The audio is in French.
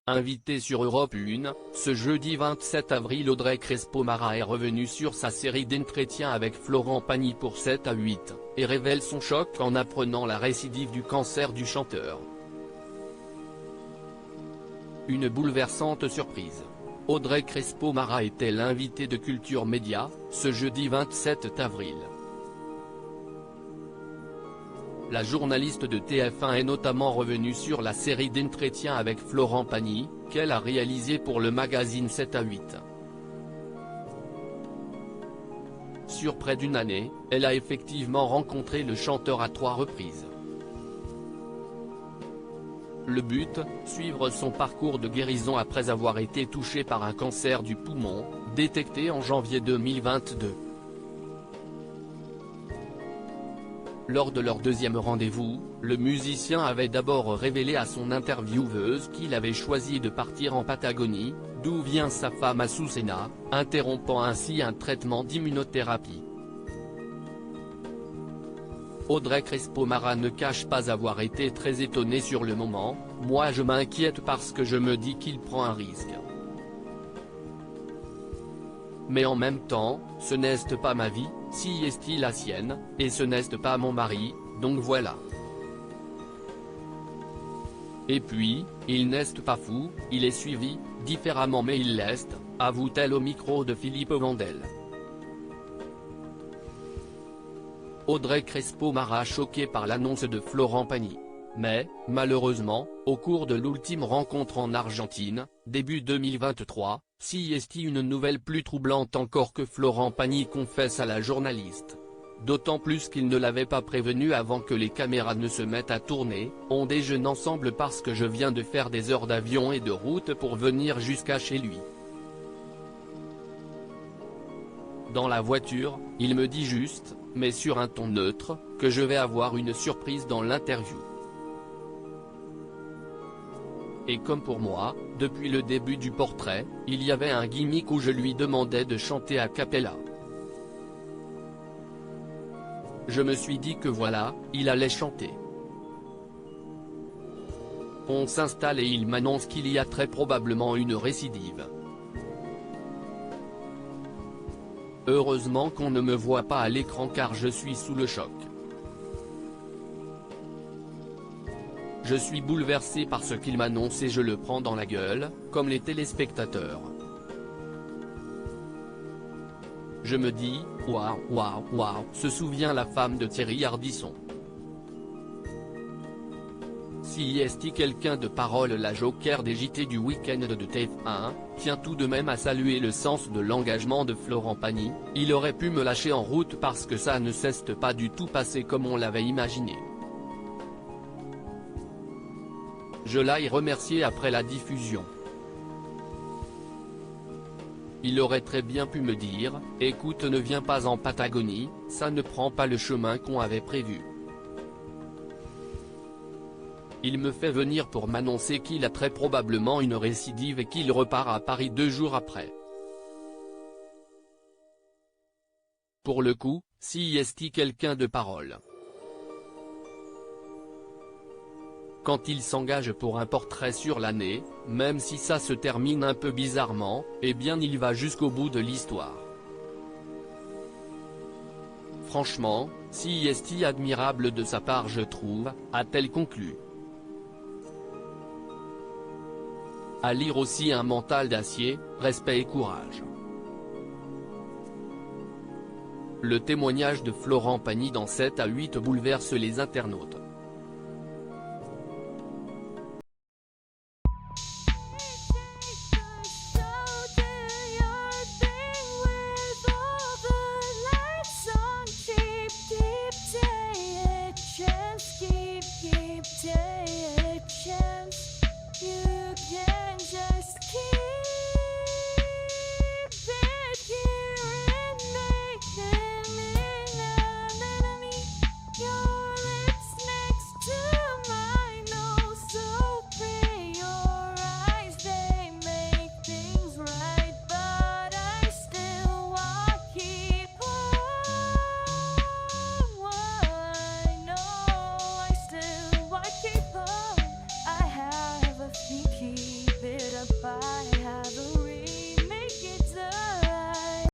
Invitée sur Europe 1, ce jeudi 27 avril, Audrey Crespo-Mara est revenue sur sa série d'entretiens avec Florent Pagny pour 7 à 8, et révèle son choc en apprenant la récidive du cancer du chanteur. Une bouleversante surprise. Audrey Crespo-Mara était l'invitée de Culture Média, ce jeudi 27 avril. La journaliste de TF1 est notamment revenue sur la série d'entretiens avec Florent Pagny, qu'elle a réalisée pour le magazine 7 à 8. Sur près d'une année, elle a effectivement rencontré le chanteur à 3 reprises. Le but, suivre son parcours de guérison après avoir été touché par un cancer du poumon, détecté en janvier 2022. Lors de leur deuxième rendez-vous, le musicien avait d'abord révélé à son intervieweuse qu'il avait choisi de partir en Patagonie, d'où vient sa femme Azucena, interrompant ainsi un traitement d'immunothérapie. Audrey Crespo-Mara ne cache pas avoir été très étonnée sur le moment. « Moi je m'inquiète parce que je me dis qu'il prend un risque. Mais en même temps, ce n'est pas ma vie, si est-il la sienne, et ce n'est pas mon mari, donc voilà. Et puis, il n'est pas fou, il est suivi, différemment mais il l'est », avoue-t-elle au micro de Philippe Vandel. Audrey Crespo-Mara choquée par l'annonce de Florent Pagny. Mais, malheureusement, au cours de l'ultime rencontre en Argentine, début 2023, s'y est une nouvelle plus troublante encore que Florent Pagny confesse à la journaliste. D'autant plus qu'il ne l'avait pas prévenu avant que les caméras ne se mettent à tourner. « On déjeune ensemble parce que je viens de faire des heures d'avion et de route pour venir jusqu'à chez lui. Dans la voiture, il me dit juste, mais sur un ton neutre, que je vais avoir une surprise dans l'interview. Et comme pour moi, depuis le début du portrait, il y avait un gimmick où je lui demandais de chanter a cappella. Je me suis dit que voilà, il allait chanter. On s'installe et il m'annonce qu'il y a très probablement une récidive. Heureusement qu'on ne me voit pas à l'écran car je suis sous le choc. Je suis bouleversé par ce qu'il m'annonce et je le prends dans la gueule, comme les téléspectateurs. Je me dis, waouh, waouh, waouh, se souvient la femme de Thierry Ardisson. Si est quelqu'un de parole, la joker des JT du week-end de TF1, tient tout de même à saluer le sens de l'engagement de Florent Pagny. Il aurait pu me lâcher en route parce que ça ne s'est pas du tout passé comme on l'avait imaginé. Je l'ai remercié après la diffusion. Il aurait très bien pu me dire, écoute, ne viens pas en Patagonie, ça ne prend pas le chemin qu'on avait prévu. Il me fait venir pour m'annoncer qu'il a très probablement une récidive et qu'il repart à Paris 2 jours après. Pour le coup, si est quelqu'un de parole. Quand il s'engage pour un portrait sur l'année, même si ça se termine un peu bizarrement, eh bien il va jusqu'au bout de l'histoire. Franchement, si est admirable de sa part je trouve, a-t-elle conclu. À lire aussi un mental d'acier, respect et courage. Le témoignage de Florent Pagny dans 7 à 8 bouleverse les internautes.